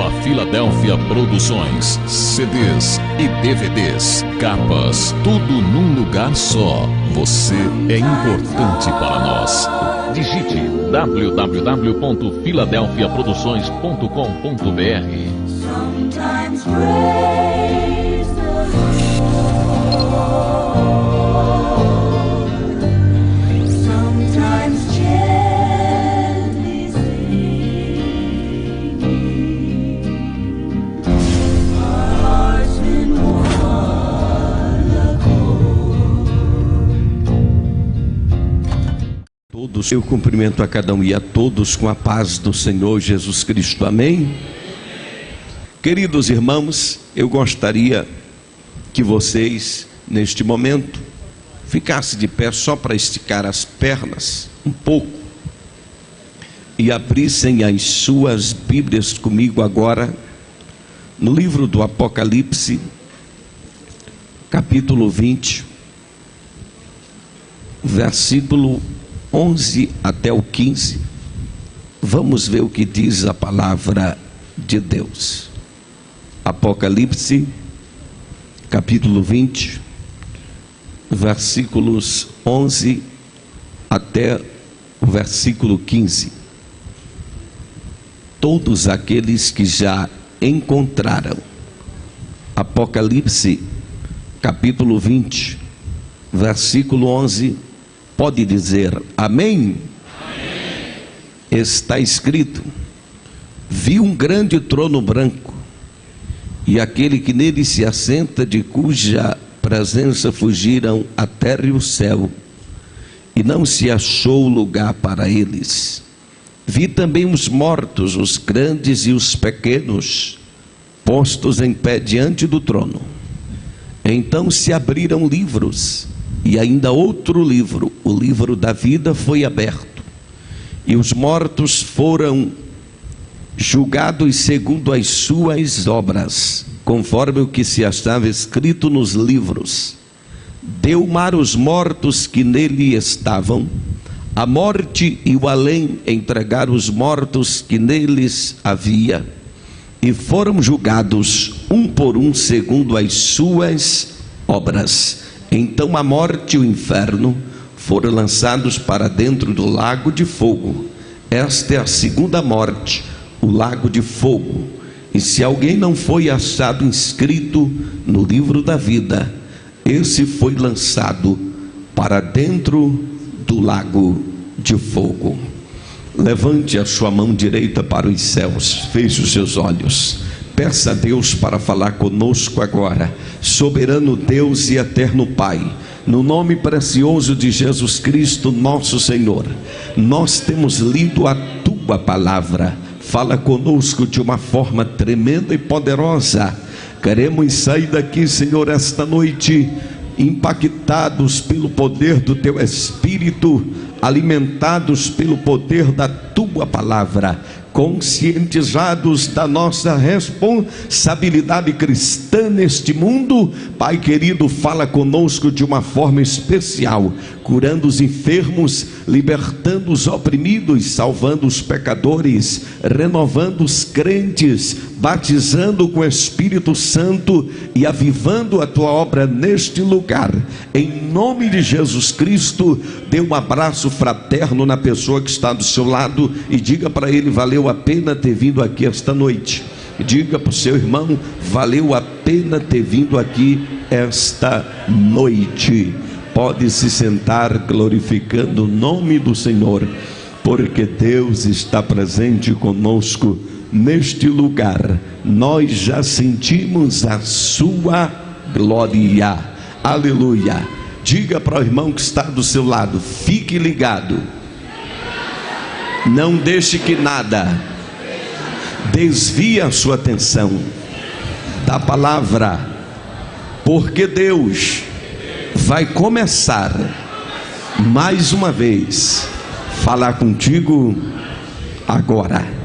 da Filadélfia Produções, CDs e DVDs, capas, tudo num lugar só. Você é importante para nós. Digite www.filadelfiaproduções.com.br. Eu cumprimento a cada um e a todos com a paz do Senhor Jesus Cristo. Amém? Queridos irmãos, eu gostaria que vocês, neste momento, ficassem de pé só para esticar as pernas um pouco e abrissem as suas Bíblias comigo agora no livro do Apocalipse, capítulo 20, versículo 11 até o 15, vamos ver o que diz a palavra de Deus. Apocalipse, capítulo 20, versículos 11 até o versículo 15. Todos aqueles que já encontraram. Apocalipse, capítulo 20, versículo 11, pode dizer amém? Amém. Está escrito: vi um grande trono branco, e aquele que nele se assenta, de cuja presença fugiram a terra e o céu, e não se achou lugar para eles. Vi também os mortos, os grandes e os pequenos, postos em pé diante do trono. Então se abriram livros, e ainda outro livro, o livro da vida, foi aberto, e os mortos foram julgados segundo as suas obras, conforme o que se achava escrito nos livros. Deu mar os mortos que nele estavam, a morte e o além entregaram os mortos que neles havia, e foram julgados um por um segundo as suas obras. Então a morte e o inferno foram lançados para dentro do lago de fogo. Esta é a segunda morte, o lago de fogo. E se alguém não foi achado inscrito no livro da vida, esse foi lançado para dentro do lago de fogo. Levante a sua mão direita para os céus, feche os seus olhos. Peça a Deus para falar conosco agora. Soberano Deus e eterno Pai, no nome precioso de Jesus Cristo, nosso Senhor, nós temos lido a tua palavra. Fala conosco de uma forma tremenda e poderosa. Queremos sair daqui, Senhor, esta noite impactados pelo poder do teu Espírito, alimentados pelo poder da tua palavra, conscientizados da nossa responsabilidade cristã neste mundo. Pai querido, fala conosco de uma forma especial, curando os enfermos, libertando os oprimidos, salvando os pecadores, renovando os crentes, batizando com o Espírito Santo e avivando a tua obra neste lugar. Em nome de Jesus Cristo, dê um abraço fraterno na pessoa que está do seu lado e diga para ele: valeu a pena ter vindo aqui esta noite. Diga para o seu irmão: valeu a pena ter vindo aqui esta noite. Pode se sentar, glorificando o nome do Senhor, porque Deus está presente conosco neste lugar. Nós já sentimos a sua glória. Aleluia. Diga para o irmão que está do seu lado: fique ligado, não deixe que nada desvie a sua atenção da palavra, porque Deus vai começar mais uma vez falar contigo agora.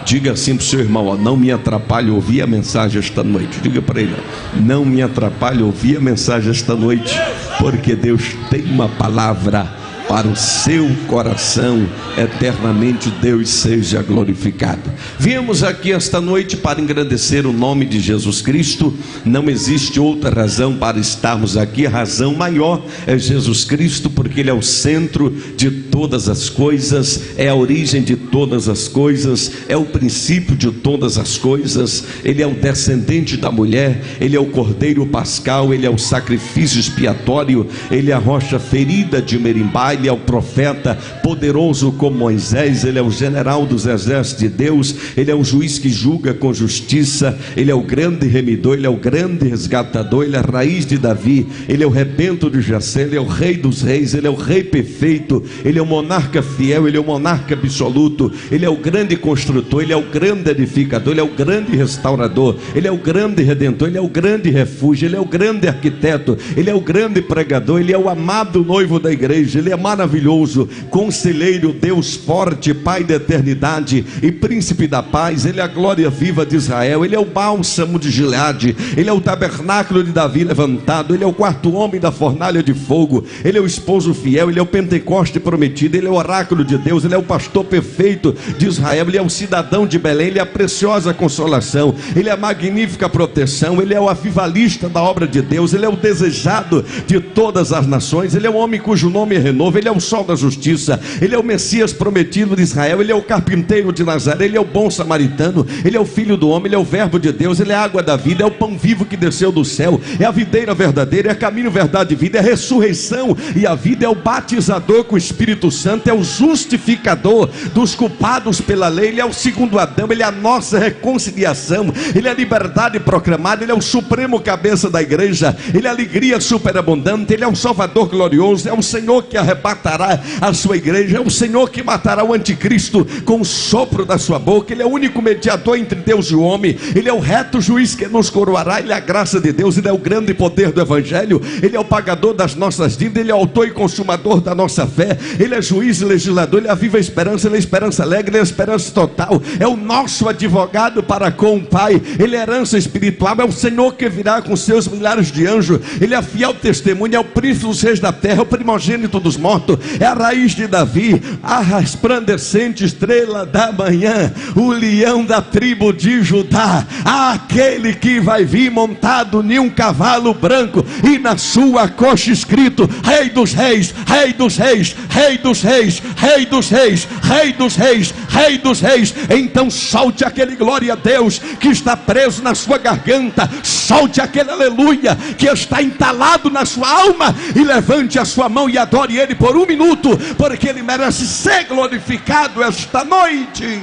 Diga assim para o seu irmão: ó, não me atrapalhe ouvir a mensagem esta noite. Diga para ele: não me atrapalhe ouvir a mensagem esta noite, porque Deus tem uma palavra, para o seu coração eternamente. Deus seja glorificado. Viemos aqui esta noite para engrandecer o nome de Jesus Cristo. Não existe outra razão para estarmos aqui. A razão maior é Jesus Cristo, porque Ele é o centro de todas as coisas, é a origem de todas as coisas, é o princípio de todas as coisas. Ele é o descendente da mulher, Ele é o cordeiro pascal, Ele é o sacrifício expiatório, Ele é a rocha ferida de Merimbá, Ele é o profeta poderoso como Moisés, Ele é o general dos exércitos de Deus, Ele é o juiz que julga com justiça, Ele é o grande remidor, Ele é o grande resgatador, Ele é a raiz de Davi, Ele é o rebento de Jessé, Ele é o rei dos reis, Ele é o rei perfeito, Ele é o monarca fiel, Ele é o monarca absoluto, Ele é o grande construtor, Ele é o grande edificador, Ele é o grande restaurador, Ele é o grande redentor, Ele é o grande refúgio, Ele é o grande arquiteto, Ele é o grande pregador, Ele é o amado noivo da igreja, Ele é maravilhoso, conselheiro, Deus forte, Pai da eternidade e príncipe da paz. Ele é a glória viva de Israel, Ele é o bálsamo de Gileade, Ele é o tabernáculo de Davi levantado, Ele é o quarto homem da fornalha de fogo, Ele é o esposo fiel, Ele é o Pentecoste prometido, Ele é o oráculo de Deus, Ele é o pastor perfeito de Israel, Ele é o cidadão de Belém, Ele é a preciosa consolação, Ele é a magnífica proteção, Ele é o avivalista da obra de Deus, Ele é o desejado de todas as nações, Ele é o homem cujo nome é renovo, Ele é o sol da justiça, Ele é o Messias prometido de Israel, Ele é o carpinteiro de Nazaré, Ele é o bom samaritano, Ele é o filho do homem, Ele é o verbo de Deus, Ele é a água da vida, é o pão vivo que desceu do céu, é a videira verdadeira, é caminho, verdade e vida, é a ressurreição e a vida, é o batizador com o Espírito Santo, é o justificador dos culpados pela lei, Ele é o segundo Adão, Ele é a nossa reconciliação, Ele é a liberdade proclamada, Ele é o supremo cabeça da igreja, Ele é a alegria superabundante, Ele é o Salvador glorioso, é o Senhor que arrebatará a sua igreja, é o Senhor que matará o anticristo com o sopro da sua boca, Ele é o único mediador entre Deus e o homem, Ele é o reto juiz que nos coroará, Ele é a graça de Deus, Ele é o grande poder do evangelho, Ele é o pagador das nossas dívidas, Ele é o autor e consumador da nossa fé, Ele é juiz e legislador, Ele é a viva esperança, Ele é a esperança alegre, Ele é a esperança total, é o nosso advogado para com o Pai, Ele é herança espiritual, é o Senhor que virá com seus milhares de anjos, Ele é a fiel testemunha, é o príncipe dos reis da terra, é o primogênito dos mortos, é a raiz de Davi, a resplandecente estrela da manhã, o leão da tribo de Judá, aquele que vai vir montado em um cavalo branco e na sua coxa escrito: Rei dos reis, Rei dos reis, Rei dos reis, Rei dos reis, Rei dos reis, Rei dos reis. Então solte aquele glória a Deus que está preso na sua garganta, solte aquele aleluia que está entalado na sua alma e levante a sua mão e adore Ele por um minuto, porque Ele merece ser glorificado esta noite.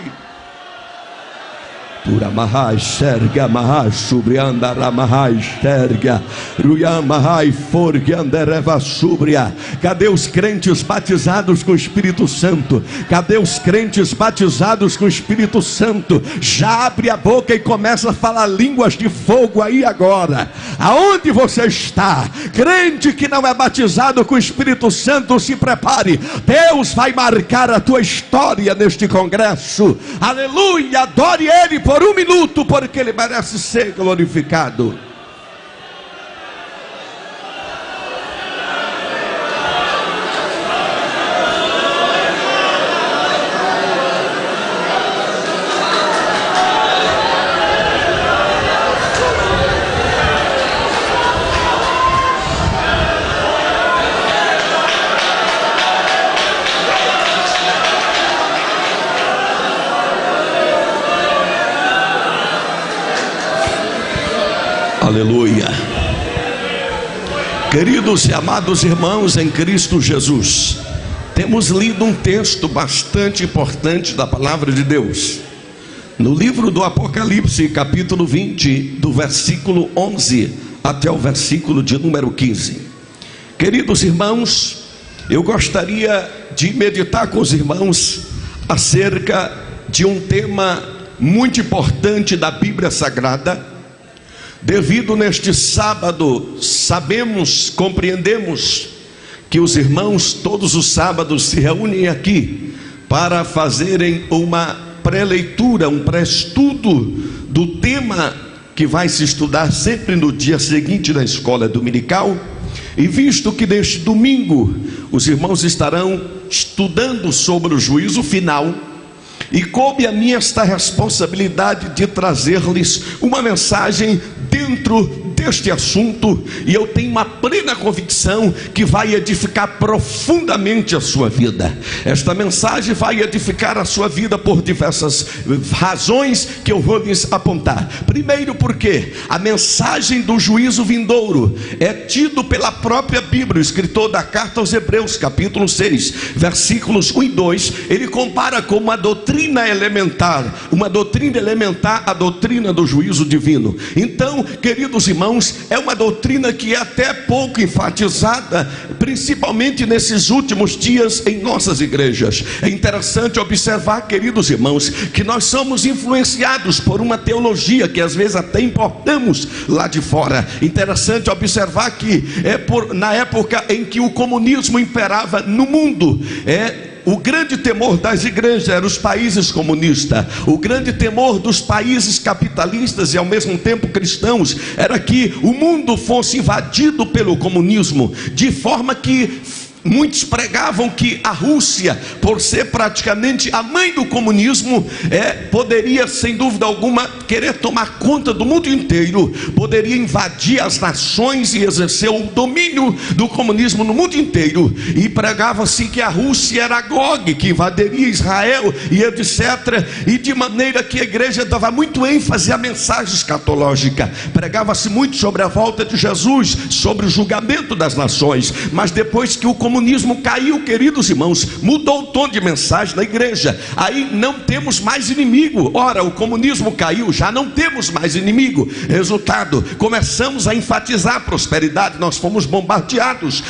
Puramahai Serga Mahai Subrianda Mahai Serga Ruyamahai Forgandereva Subria. Cadê os crentes batizados com o Espírito Santo? Cadê os crentes batizados com o Espírito Santo? Já abre a boca e começa a falar línguas de fogo aí agora. Aonde você está? Crente que não é batizado com o Espírito Santo, se prepare. Deus vai marcar a tua história neste congresso. Aleluia, adore Ele por um minuto, porque Ele merece ser glorificado. Aleluia. Queridos e amados irmãos em Cristo Jesus, temos lido um texto bastante importante da palavra de Deus no livro do Apocalipse, capítulo 20, do versículo 11 até o versículo de número 15. Queridos irmãos, eu gostaria de meditar com os irmãos acerca de um tema muito importante da Bíblia Sagrada, devido neste sábado, compreendemos que os irmãos todos os sábados se reúnem aqui para fazerem uma pré-leitura, um pré-estudo do tema que vai se estudar sempre no dia seguinte na escola dominical. E visto que neste domingo os irmãos estarão estudando sobre o juízo final, e coube a mim esta responsabilidade de trazer-lhes uma mensagem dentro deste assunto, e eu tenho uma plena convicção que vai edificar profundamente a sua vida. Esta mensagem vai edificar a sua vida por diversas razões que eu vou lhes apontar. Primeiro, porque a mensagem do juízo vindouro é tido pela própria Bíblia. O escritor da carta aos Hebreus, capítulo 6, versículos 1 e 2, ele compara com uma doutrina elementar a doutrina do juízo divino. Então, queridos irmãos, é uma doutrina que é até pouco enfatizada, principalmente nesses últimos dias em nossas igrejas. É interessante observar, queridos irmãos, que nós somos influenciados por uma teologia que às vezes até importamos lá de fora. Interessante observar que na época em que o comunismo imperava no mundo, o grande temor das igrejas era os países comunistas. O grande temor dos países capitalistas e ao mesmo tempo cristãos era que o mundo fosse invadido pelo comunismo, de forma que muitos pregavam que a Rússia, por ser praticamente a mãe do comunismo, poderia sem dúvida alguma querer tomar conta do mundo inteiro, poderia invadir as nações e exercer o domínio do comunismo no mundo inteiro. E pregava-se que a Rússia era Gog, que invadiria Israel e etc. E de maneira que a igreja dava muito ênfase à mensagem escatológica. Pregava-se muito sobre a volta de Jesus, sobre o julgamento das nações. Mas depois que o comunismo caiu, queridos irmãos, mudou o tom de mensagem na igreja. Aí não temos mais inimigo. Ora, o comunismo caiu, já não temos mais inimigo. Resultado, começamos a enfatizar a prosperidade. Nós fomos bombardeados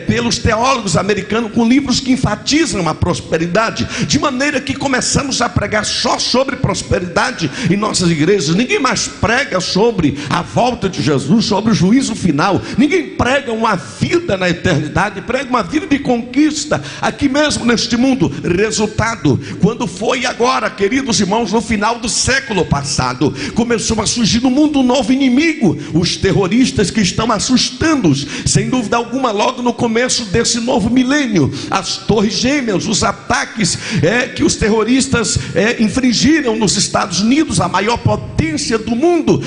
pelos teólogos americanos com livros que enfatizam a prosperidade, de maneira que começamos a pregar só sobre prosperidade em nossas igrejas. Ninguém mais prega sobre a volta de Jesus, sobre o juízo final. Ninguém prega uma vida na eternidade, prega uma vida de conquista aqui mesmo neste mundo. Resultado, quando foi agora, queridos irmãos, no final do século passado, começou a surgir no mundo um novo inimigo, os terroristas que estão assustando-os, sem dúvida alguma, logo no começo desse novo milênio. As torres gêmeas, os ataques que os terroristas infringiram nos Estados Unidos, a maior potência do mundo,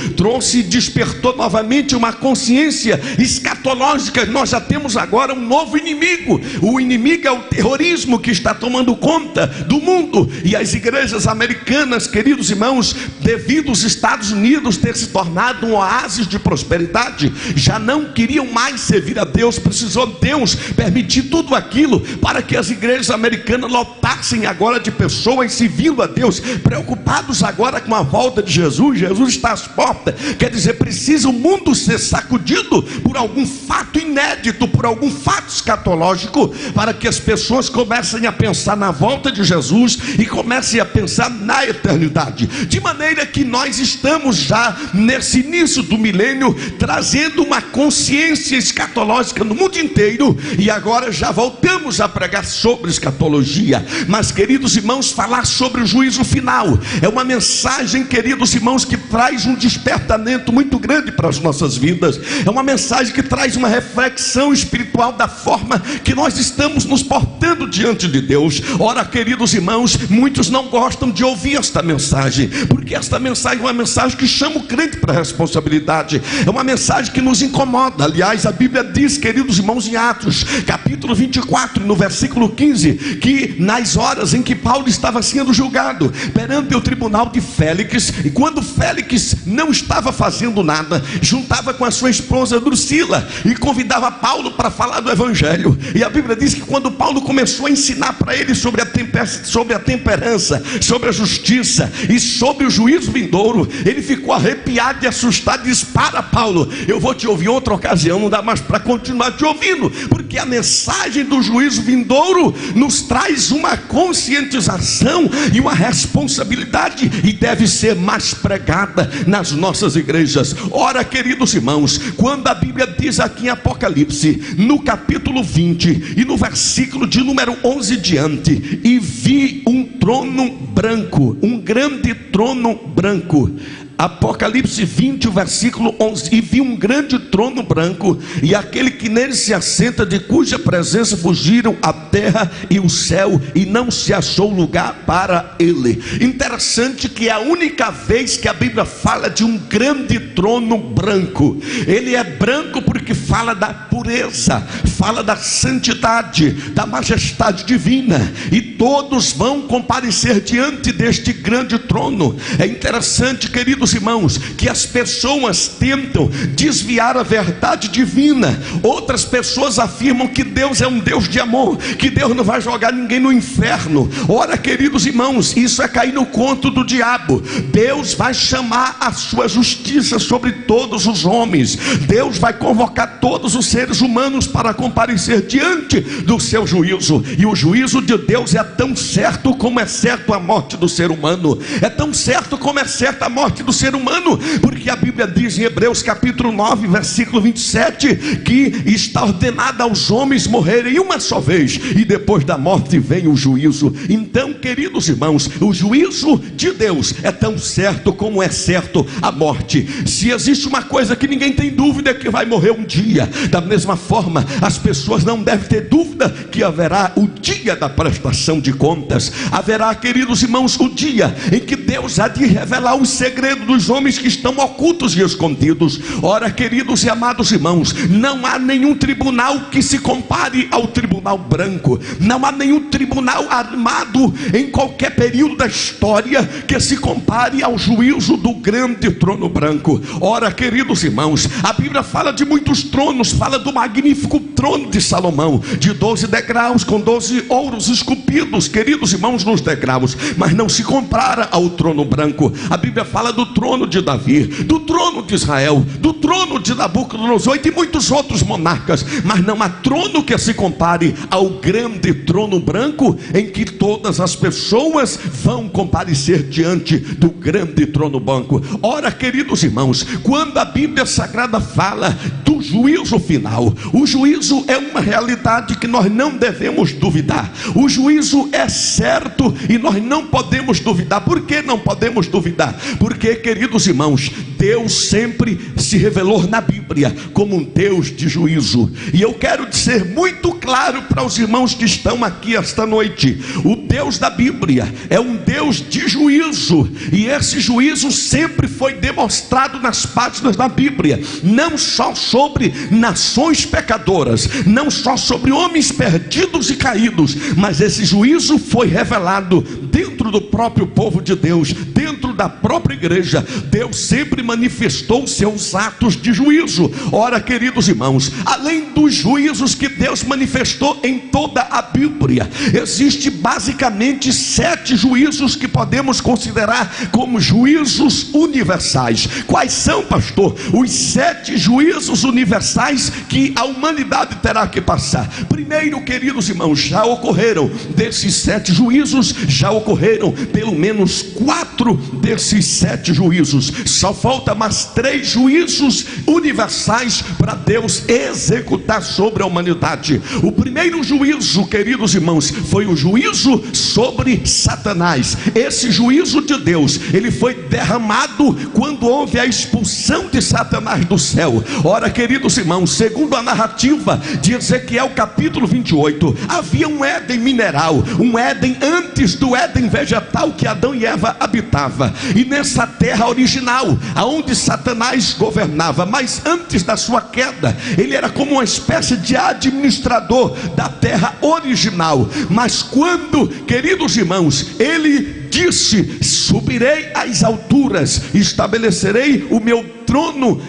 despertou novamente uma consciência escatológica. Nós já temos agora um novo inimigo. O inimigo é o terrorismo que está tomando conta do mundo. E as igrejas americanas, queridos irmãos, devido aos Estados Unidos ter se tornado um oásis de prosperidade, já não queriam mais servir a Deus. Precisou Deus permitir tudo aquilo para que as igrejas americanas lotassem agora de pessoas servindo a Deus, preocupados agora com a volta de Jesus. Jesus está às portas. Quer dizer, precisa o mundo ser sacudido por algum fato inédito, por algum fato escatológico, para que as pessoas comecem a pensar na volta de Jesus e comecem a pensar na eternidade. De maneira que nós estamos já nesse início do milênio trazendo uma consciência escatológica no mundo inteiro, e agora já voltamos a pregar sobre escatologia. Mas, queridos irmãos, falar sobre o juízo final é uma mensagem, queridos irmãos, que traz um despertamento muito grande para as nossas vidas. É uma mensagem que traz uma reflexão espiritual da forma que nós estamos nos portando diante de Deus. Ora, queridos irmãos, muitos não gostam de ouvir esta mensagem, porque esta mensagem é uma mensagem que chama o crente para a responsabilidade, é uma mensagem que nos incomoda. Aliás, a Bíblia diz, queridos irmãos, em Atos, capítulo 24, no versículo 15, que nas horas em que Paulo estava sendo julgado perante o tribunal de Félix, e quando Félix não estava fazendo nada, juntava com a sua esposa Drusila e convidava Paulo para falar do evangelho. E a Bíblia diz que quando Paulo começou a ensinar para ele sobre a temperança, sobre a justiça e sobre o juízo vindouro, ele ficou arrepiado e assustado e disse: para, Paulo, eu vou te ouvir em outra ocasião, não dá mais para continuar te ouvindo, porque a mensagem do juízo vindouro nos traz uma conscientização e uma responsabilidade, e deve ser mais pregada nas nossas igrejas. Ora, queridos irmãos, quando a Bíblia diz aqui em Apocalipse, no capítulo 20 e no versículo de número 11 diante: e vi um trono branco, um grande trono branco. Apocalipse 20, versículo 11: e vi um grande trono branco, e aquele que nele se assenta, de cuja presença fugiram a terra e o céu, e não se achou lugar para ele. Interessante que é a única vez que a Bíblia fala de um grande trono branco. Ele é branco porque fala da pureza, fala da santidade, da majestade divina, e todos vão comparecer diante deste grande trono. É interessante, queridos irmãos, que as pessoas tentam desviar a verdade divina. Outras pessoas afirmam que Deus é um Deus de amor, que Deus não vai jogar ninguém no inferno. Ora, queridos irmãos, isso é cair no conto do diabo. Deus vai chamar a sua justiça sobre todos os homens. Deus vai convocar todos os seres humanos para comparecer diante do seu juízo. E o juízo de Deus é tão certo como é certo a morte do ser humano. É tão certo como é certa a morte do ser humano, porque a Bíblia diz em Hebreus capítulo 9, versículo 27, que está ordenado aos homens morrerem uma só vez, e depois da morte vem o juízo. Então, queridos irmãos, o juízo de Deus é tão certo como é certo a morte. Se existe uma coisa que ninguém tem dúvida, é que vai morrer um dia. Da mesma forma, as pessoas não devem ter dúvida que haverá o dia da prestação de contas. Haverá, queridos irmãos, o dia em que Deus há de revelar os segredos dos homens que estão ocultos e escondidos. Ora, queridos e amados irmãos, não há nenhum tribunal que se compare ao tribunal branco. Não há nenhum tribunal armado em qualquer período da história que se compare ao juízo do grande trono branco. Ora, queridos irmãos, a Bíblia fala de muitos tronos, fala do magnífico trono de Salomão, de 12 degraus, com 12 ouros esculpidos, queridos irmãos, nos degraus, mas não se compara ao trono branco. A Bíblia fala do trono de Davi, do trono de Israel, do trono de Nabucodonosor e de muitos outros monarcas, mas não há trono que se compare ao grande trono branco, em que todas as pessoas vão comparecer diante do grande trono branco. Ora, queridos irmãos, quando a Bíblia Sagrada fala do juízo final, o juízo é uma realidade que nós não devemos duvidar. O juízo é certo e nós não podemos duvidar. Por que não podemos duvidar? Porque, queridos irmãos, Deus sempre se revelou na Bíblia como um Deus de juízo. E eu quero dizer muito claro para os irmãos que estão aqui esta noite: o Deus da Bíblia é um Deus de juízo, e esse juízo sempre foi demonstrado nas páginas da Bíblia, não só sobre nações pecadoras, não só sobre homens perdidos e caídos, mas esse juízo foi revelado dentro do próprio povo de Deus, dentro da própria igreja. Deus sempre manifestou seus atos de juízo. Ora, queridos irmãos, além dos juízos que Deus manifestou em toda a Bíblia, existe basicamente 7 juízos que podemos considerar como juízos universais. Quais são, pastor? Os 7 juízos universais que a humanidade terá que passar. Primeiro, queridos irmãos, já ocorreram desses 7 juízos, já ocorreram pelo menos 4 desses 7 juízos. Só falta mais 3 juízos universais para Deus executar sobre a humanidade. O primeiro juízo, queridos irmãos, foi o juízo sobre Satanás. Esse juízo de Deus, ele foi derramado quando houve a expulsão de Satanás do céu. Ora, queridos irmãos, segundo a narrativa de Ezequiel capítulo 28, havia um Éden mineral, um Éden antes do Éden vegetal que Adão e Eva habitavam, e nessa terra original, aonde Satanás governava, mas antes da sua queda, ele era como uma espécie de administrador da terra original. Mas quando, queridos irmãos, ele disse: subirei às alturas, estabelecerei o meu trono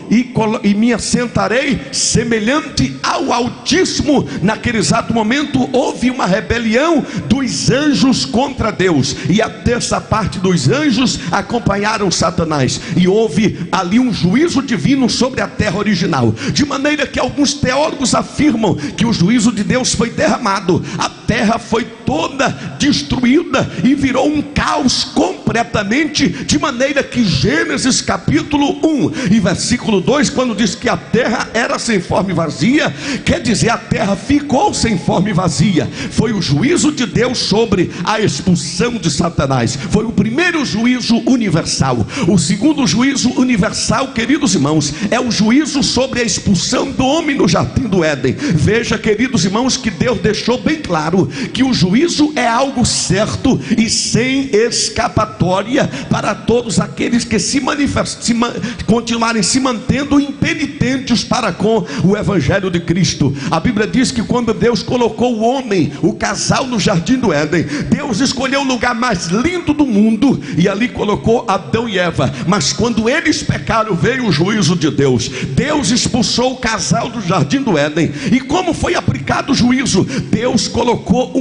e me assentarei semelhante ao Altíssimo. Naquele exato momento houve uma rebelião dos anjos contra Deus, e a terça parte dos anjos acompanharam Satanás, e houve ali um juízo divino sobre a terra original, de maneira que alguns teólogos afirmam que o juízo de Deus foi derramado, a terra foi toda destruída e virou um caos completamente, de maneira que Gênesis capítulo 1 e versículo 2, quando diz que a terra era sem forma e vazia, quer dizer, a terra ficou sem forma e vazia. Foi o juízo de Deus sobre a expulsão de Satanás. Foi o primeiro juízo universal. O segundo juízo universal, queridos irmãos, é o juízo sobre a expulsão do homem no jardim do Éden. Veja, queridos irmãos, que Deus deixou bem claro que o juízo é algo certo e sem escapatória para todos aqueles que continuarem se mantendo impenitentes para com o evangelho de Cristo. A Bíblia diz que quando Deus colocou o homem, o casal, no jardim do Éden, Deus escolheu o lugar mais lindo do mundo e ali colocou Adão e Eva. Mas quando eles pecaram, veio o juízo de Deus. Deus expulsou o casal do jardim do Éden. E como foi aplicado o juízo? Deus colocou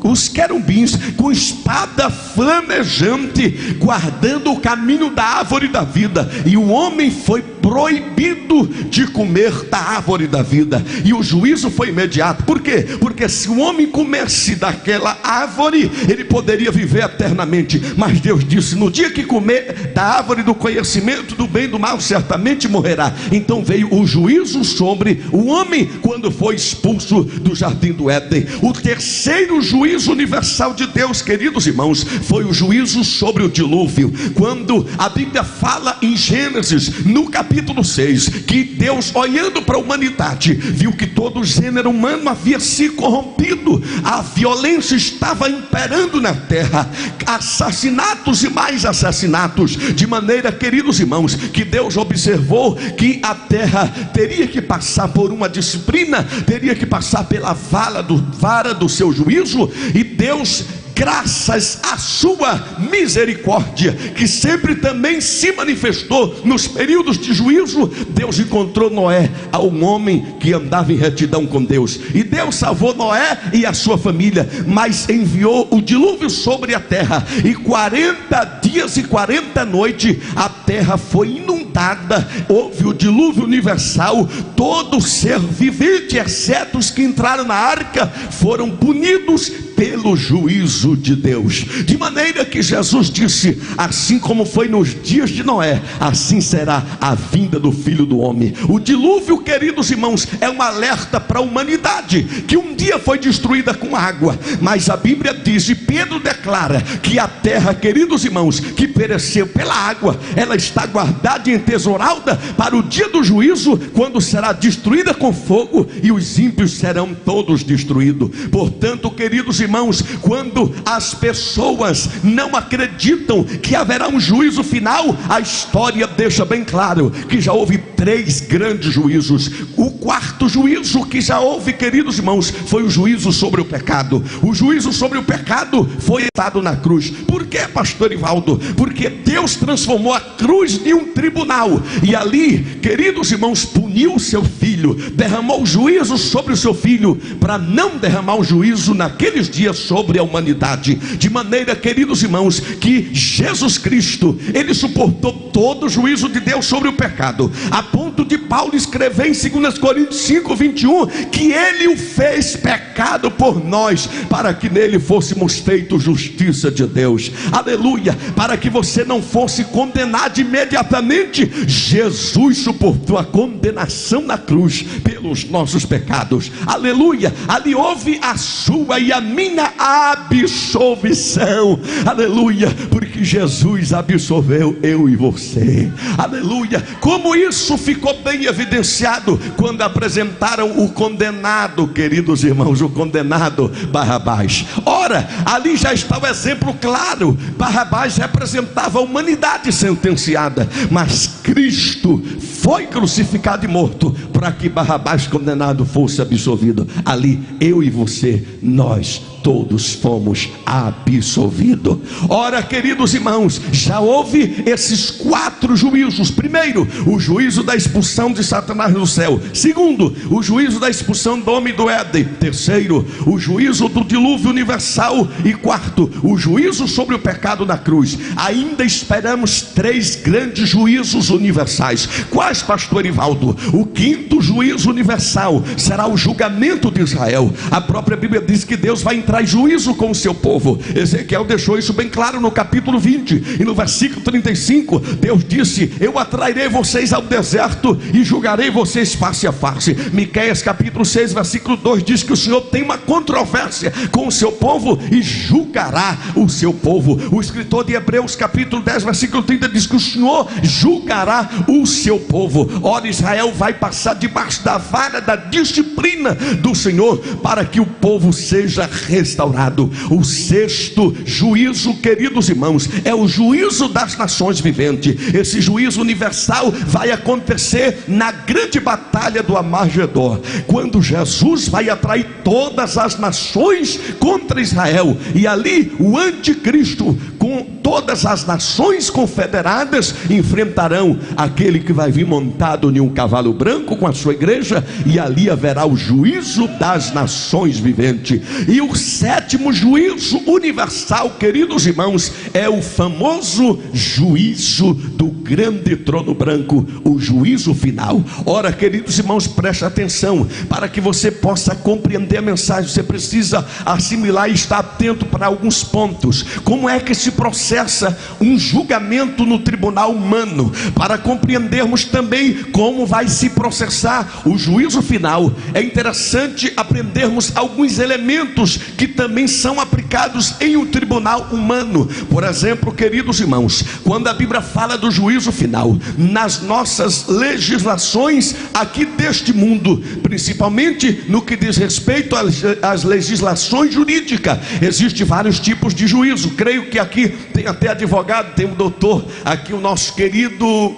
os querubins com espada flamejante, guardando o caminho da árvore da vida, e o homem foi proibido de comer da árvore da vida, e o juízo foi imediato. Por quê? Porque se o homem comesse daquela árvore, ele poderia viver eternamente, mas Deus disse: no dia que comer da árvore do conhecimento do bem e do mal, certamente morrerá. Então veio o juízo sobre o homem quando foi expulso do jardim do Éden. O terceiro juízo universal de Deus, queridos irmãos, foi o juízo sobre o dilúvio. Quando a Bíblia fala em Gênesis, no capítulo 6, que Deus, olhando para a humanidade, viu que todo o gênero humano havia se corrompido, a violência estava imperando na terra, assassinatos e mais assassinatos, de maneira, queridos irmãos, que Deus observou que a terra teria que passar por uma disciplina, teria que passar pela vara do seu juízo. E Deus, graças à sua misericórdia, que sempre também se manifestou nos períodos de juízo, Deus encontrou Noé, um homem que andava em retidão com Deus, e Deus salvou Noé e a sua família, mas enviou o dilúvio sobre a terra, e 40 dias e 40 noites a terra foi inundada. Houve o dilúvio universal. Todo ser vivente, exceto os que entraram na arca, foram punidos pelo juízo de Deus, de maneira que Jesus disse: assim como foi nos dias de Noé, assim será a vinda do Filho do Homem. O dilúvio, queridos irmãos, é um alerta para a humanidade, que um dia foi destruída com água, mas a Bíblia diz, e Pedro declara, que a terra, queridos irmãos, que pereceu pela água, ela está guardada e entesourada para o dia do juízo, quando será destruída com fogo e os ímpios serão todos destruídos. Portanto, queridos irmãos, quando as pessoas não acreditam que haverá um juízo final, a história deixa bem claro que já houve 3 grandes juízos. O quarto juízo que já houve, queridos irmãos, foi o juízo sobre o pecado. O juízo sobre o pecado foi dado na cruz. Por que, pastor Ivaldo? Porque Deus transformou a cruz em um tribunal, e ali, queridos irmãos, puniu o seu filho, derramou juízo sobre o seu filho, para não derramar o juízo naqueles dias sobre a humanidade. De maneira, queridos irmãos, que Jesus Cristo, ele suportou todo o juízo de Deus sobre o pecado, a ponto de Paulo escrever em 2 Coríntios 5:21, que ele o fez pecado por nós, para que nele fôssemos feitos justiça de Deus. Aleluia! Para que você não fosse condenado imediatamente, Jesus suportou a condenação na cruz pelos nossos pecados. Aleluia! Ali houve a sua e a minha absolvição. Aleluia! Porque Jesus absolveu eu e você. Aleluia! Como isso ficou bem evidenciado quando apresentaram o condenado, queridos irmãos, o condenado Barrabás. Ora, ali já está o exemplo claro. Barrabás representava a humanidade sentenciada, mas Cristo foi crucificado e morto para que Barrabás condenado fosse absolvido. Ali eu e você, nós todos fomos absolvidos. Ora, queridos irmãos, já houve esses 4 juízos. Primeiro, o juízo da expulsão de Satanás do céu. Segundo, o juízo da expulsão do homem do Éden. Terceiro, o juízo do dilúvio universal. E quarto, o juízo sobre o pecado na cruz. Ainda esperamos 3 grandes juízos universais. Quais, pastor Ivaldo? O quinto juízo universal será o julgamento de Israel. A própria Bíblia diz que Deus vai entrar traz juízo com o seu povo. Ezequiel deixou isso bem claro no capítulo 20, e no versículo 35, Deus disse: eu atrairei vocês ao deserto e julgarei vocês face a face. Miqueias capítulo 6, versículo 2 diz que o Senhor tem uma controvérsia com o seu povo e julgará o seu povo. O escritor de Hebreus capítulo 10, versículo 30 diz que o Senhor julgará o seu povo. Ora, Israel vai passar debaixo da vara da disciplina do Senhor para que o povo seja restaurado. O sexto juízo, queridos irmãos, é o juízo das nações viventes. Esse juízo universal vai acontecer na grande batalha do Armagedon, quando Jesus vai atrair todas as nações contra Israel, e ali o anticristo com todas as nações confederadas enfrentarão aquele que vai vir montado em um cavalo branco com a sua igreja, e ali haverá o juízo das nações viventes. E o sétimo juízo universal, queridos irmãos, é o famoso juízo do grande trono branco, o juízo final. Ora, queridos irmãos, preste atenção, para que você possa compreender a mensagem, você precisa assimilar e estar atento para alguns pontos. Como é que se processa um julgamento no tribunal humano, para compreendermos também como vai se processar o juízo final. É interessante aprendermos alguns elementos que também são aplicados em um tribunal humano. Por exemplo, queridos irmãos, quando a Bíblia fala do juízo final, nas nossas legislações aqui deste mundo, principalmente no que diz respeito às legislações jurídicas, existem vários tipos de juízo. Creio que aqui tem até advogado, tem um doutor aqui, o nosso querido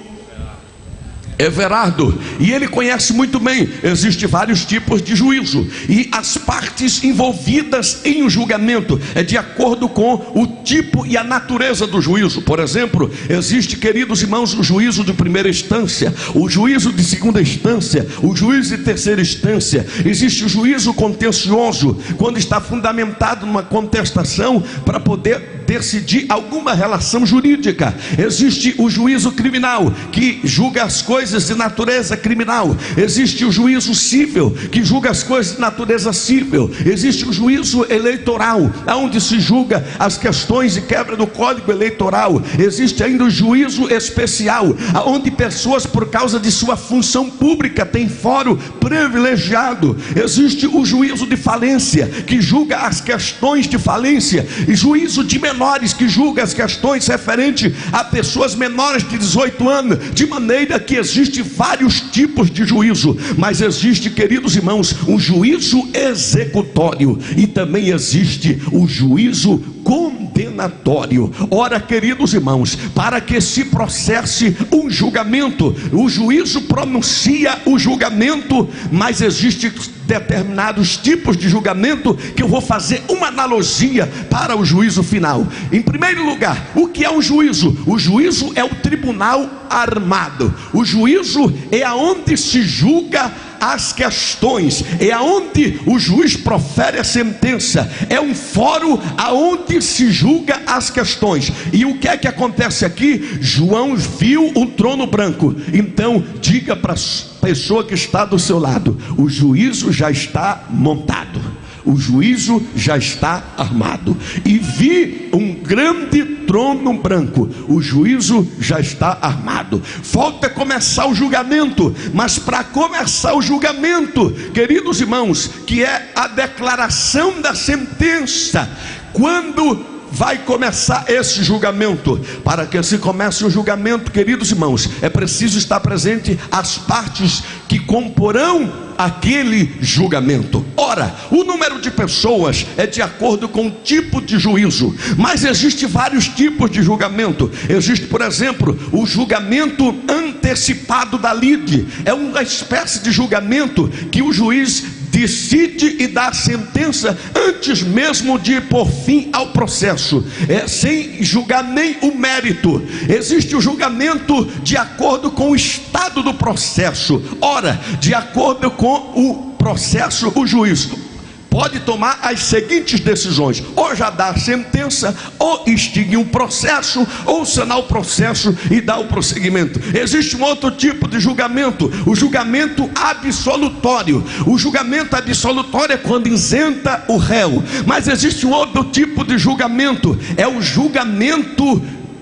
Everardo, e ele conhece muito bem. Existem vários tipos de juízo, e as partes envolvidas em um julgamento é de acordo com o tipo e a natureza do juízo. Por exemplo, existe, queridos irmãos, o juízo de primeira instância, o juízo de segunda instância, o juízo de terceira instância. Existe o juízo contencioso, quando está fundamentado numa contestação para poder decidir alguma relação jurídica. Existe o juízo criminal, que julga as coisas de natureza criminal. Existe o juízo civil, que julga as coisas de natureza civil. Existe o juízo eleitoral, onde se julga as questões de quebra do código eleitoral. Existe ainda o juízo especial, onde pessoas, por causa de sua função pública, têm fórum privilegiado. Existe o juízo de falência, que julga as questões de falência, e juízo de menores, que julga as questões referentes a pessoas menores de 18 anos, de maneira que existe vários tipos de juízo. Mas existe, queridos irmãos, um juízo executório, e também existe o juízo condenatório. Ora, queridos irmãos, para que se processe um julgamento, o juízo pronuncia o julgamento, mas existem determinados tipos de julgamento que eu vou fazer uma analogia para o juízo final. Em primeiro lugar, o que é um juízo? O juízo é o tribunal armado. O juízo é aonde se julga as questões, é aonde o juiz profere a sentença, é um fórum aonde se julga as questões. E o que é que acontece aqui? João viu um trono branco. Então diga para a pessoa que está do seu lado: o juízo já está montado, o juízo já está armado. E vi um grande trono branco, o juízo já está armado. Falta começar o julgamento, mas para começar o julgamento, queridos irmãos, que é a declaração da sentença, quando vai começar esse julgamento? Para que se comece o julgamento, queridos irmãos, é preciso estar presente as partes que comporão aquele julgamento. Ora, o número de pessoas é de acordo com o tipo de juízo, mas existe vários tipos de julgamento. Existe, por exemplo, o julgamento antecipado da lide. É uma espécie de julgamento que o juiz decide e dá a sentença antes mesmo de pôr fim ao processo, sem julgar nem o mérito. Existe o julgamento de acordo com o estado do processo. Ora, de acordo com o processo, o juiz pode tomar as seguintes decisões: ou já dá a sentença, ou extingue o processo, ou sanar o processo e dá o prosseguimento. Existe um outro tipo de julgamento, o julgamento absolutório. O julgamento absolutório é quando isenta o réu. Mas existe um outro tipo de julgamento, é o julgamento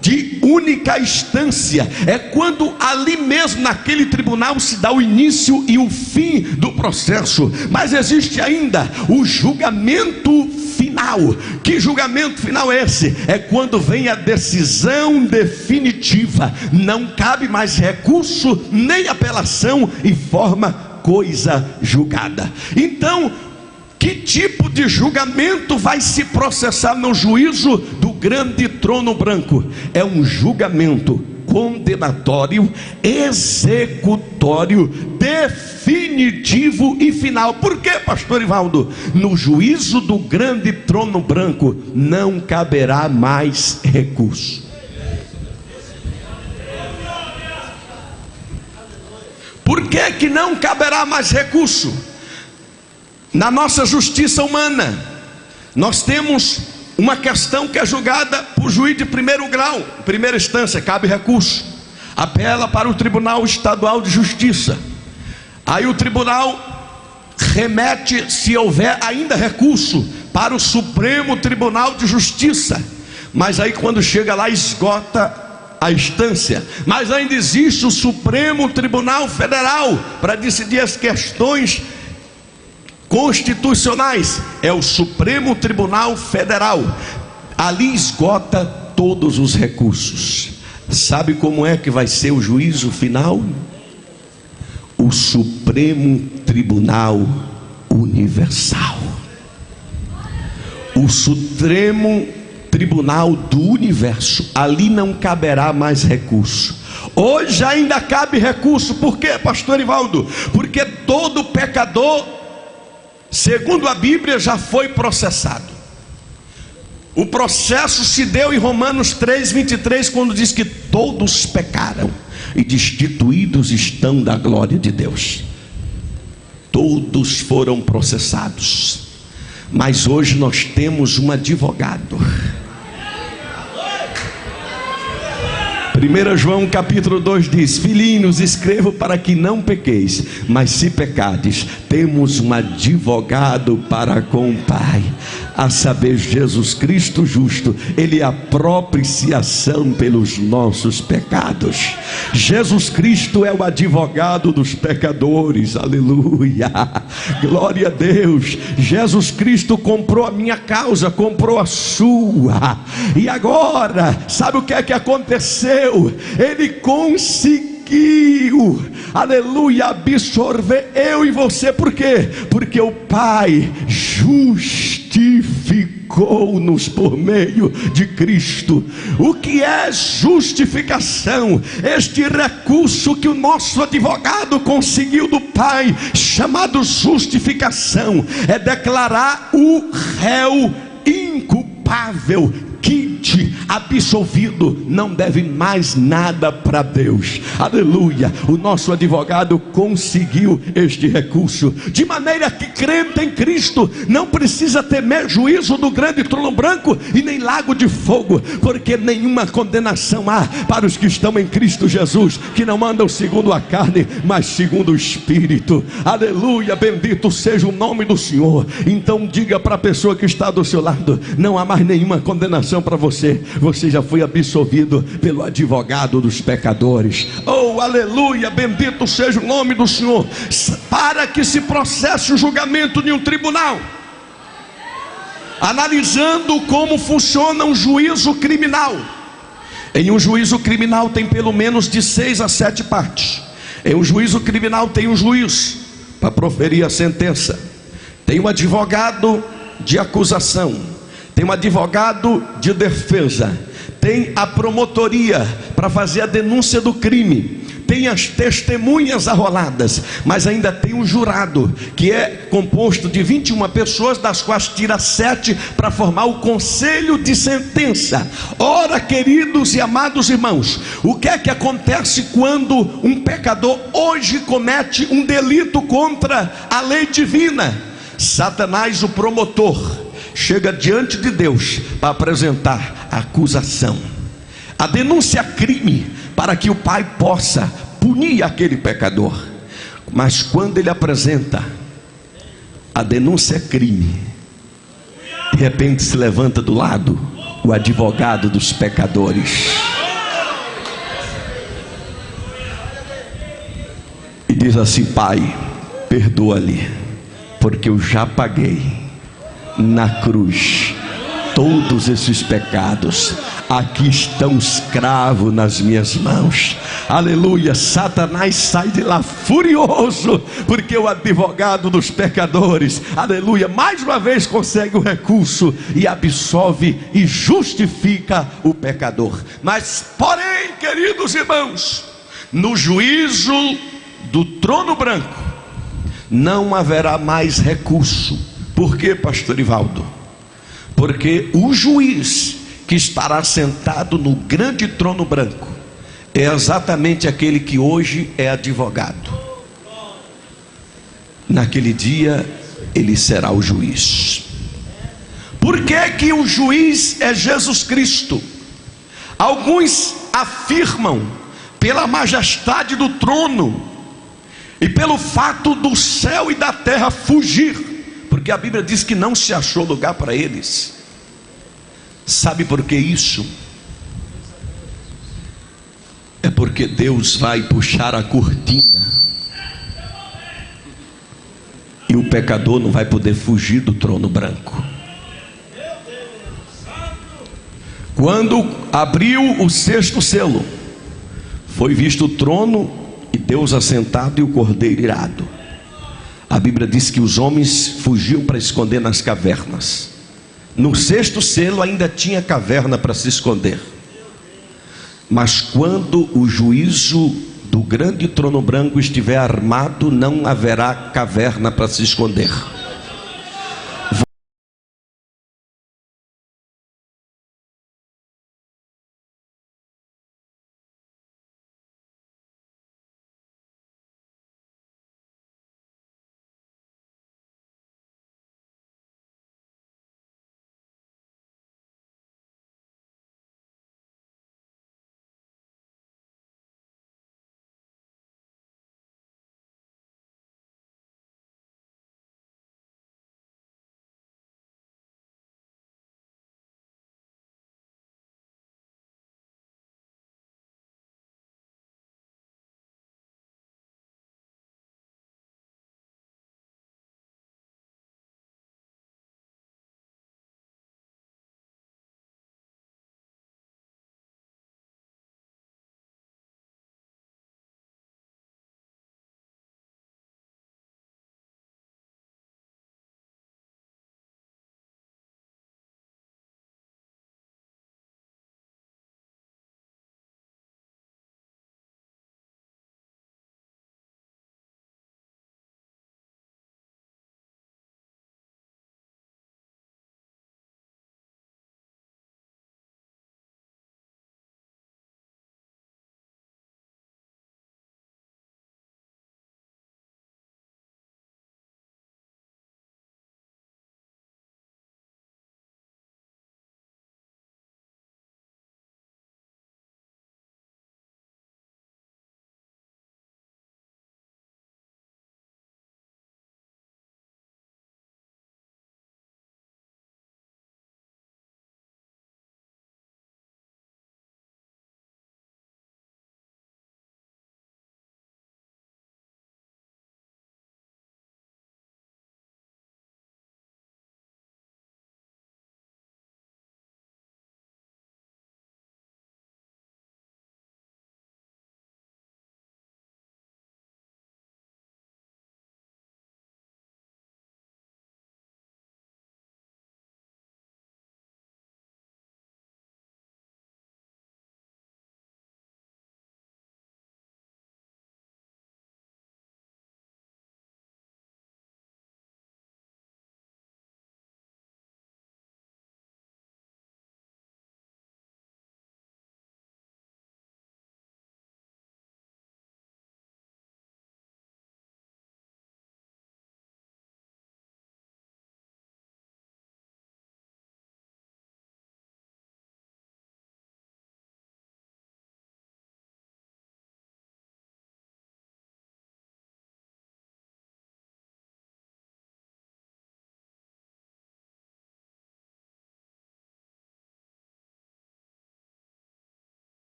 de única instância. É quando ali mesmo naquele tribunal se dá o início e o fim do processo. Mas existe ainda o julgamento final. Que julgamento final é esse? É quando vem a decisão definitiva, não cabe mais recurso nem apelação e forma coisa julgada. Então, que tipo de julgamento vai se processar no juízo do grande trono branco? É um julgamento condenatório, executório, definitivo e final. Por quê, pastor Ivaldo? No juízo do grande trono branco não caberá mais recurso. Por que não caberá mais recurso? Na nossa justiça humana, nós temos uma questão que é julgada por juiz de primeiro grau, primeira instância, cabe recurso, apela para o Tribunal Estadual de Justiça, aí o tribunal remete, se houver ainda recurso, para o Supremo Tribunal de Justiça, mas aí quando chega lá esgota a instância. Mas ainda existe o Supremo Tribunal Federal para decidir as questões constitucionais, é o Supremo Tribunal Federal. Ali esgota todos os recursos. Sabe como é que vai ser o juízo final? O Supremo Tribunal Universal. O Supremo Tribunal do Universo. Ali não caberá mais recurso. Hoje ainda cabe recurso. Por quê, pastor Ivaldo? Porque todo pecador, segundo a Bíblia, já foi processado. O processo se deu em Romanos 3:23, quando diz que todos pecaram e destituídos estão da glória de Deus. Todos foram processados. Mas hoje nós temos um advogado. 1 João capítulo 2 diz: filhinhos, escrevo para que não pequeis, mas se pecardes, temos um advogado para com o Pai, a saber, Jesus Cristo justo. Ele é a propiciação pelos nossos pecados. Jesus Cristo é o advogado dos pecadores. Aleluia, glória a Deus. Jesus Cristo comprou a minha causa, comprou a sua. E agora, sabe o que é que aconteceu? Ele conseguiu, aleluia, absorver eu e você. Por quê? Porque o Pai justificou-nos por meio de Cristo. O que é justificação? Este recurso que o nosso advogado conseguiu do Pai, chamado justificação, é declarar o réu inculpável, absolvido, não deve mais nada para Deus. Aleluia. O nosso advogado conseguiu este recurso, de maneira que crente em Cristo não precisa temer juízo do grande trono branco e nem lago de fogo, porque nenhuma condenação há para os que estão em Cristo Jesus, que não andam segundo a carne, mas segundo o Espírito. Aleluia, bendito seja o nome do Senhor. Então diga para a pessoa que está do seu lado: não há mais nenhuma condenação para você. Você já foi absolvido pelo advogado dos pecadores. Oh, aleluia, bendito seja o nome do Senhor. Para que se processe o julgamento de um tribunal, analisando como funciona um juízo criminal. Em um juízo criminal tem pelo menos de 6 a 7 partes. Em um juízo criminal tem um juiz para proferir a sentença, tem um advogado de acusação, tem um advogado de defesa, tem a promotoria para fazer a denúncia do crime, tem as testemunhas arroladas, mas ainda tem um jurado, que é composto de 21 pessoas, das quais tira 7 para formar o conselho de sentença. Ora, queridos e amados irmãos, o que é que acontece quando um pecador hoje comete um delito contra a lei divina? Satanás, o promotor, chega diante de Deus para apresentar a acusação, a denúncia crime, para que o Pai possa punir aquele pecador. Mas quando ele apresenta a denúncia crime, de repente se levanta do lado o advogado dos pecadores e diz assim: Pai, perdoa-lhe, porque eu já paguei na cruz todos esses pecados. Aqui estão os cravos nas minhas mãos. Aleluia. Satanás sai de lá furioso, porque o advogado dos pecadores, aleluia, mais uma vez consegue o recurso e absolve e justifica o pecador. Mas porém, queridos irmãos, no juízo do trono branco não haverá mais recurso. Por quê, pastor Ivaldo? Porque o juiz que estará sentado no grande trono branco é exatamente aquele que hoje é advogado. Naquele dia ele será o juiz. Por que que o juiz é Jesus Cristo? Alguns afirmam pela majestade do trono e pelo fato do céu e da terra fugir, porque a Bíblia diz que não se achou lugar para eles. Sabe por que isso? É porque Deus vai puxar a cortina e o pecador não vai poder fugir do trono branco. Quando abriu o sexto selo, foi visto o trono e Deus assentado e o cordeiro irado. A Bíblia diz que os homens fugiam para esconder nas cavernas. No sexto selo ainda tinha caverna para se esconder. Mas quando o juízo do grande trono branco estiver armado, não haverá caverna para se esconder.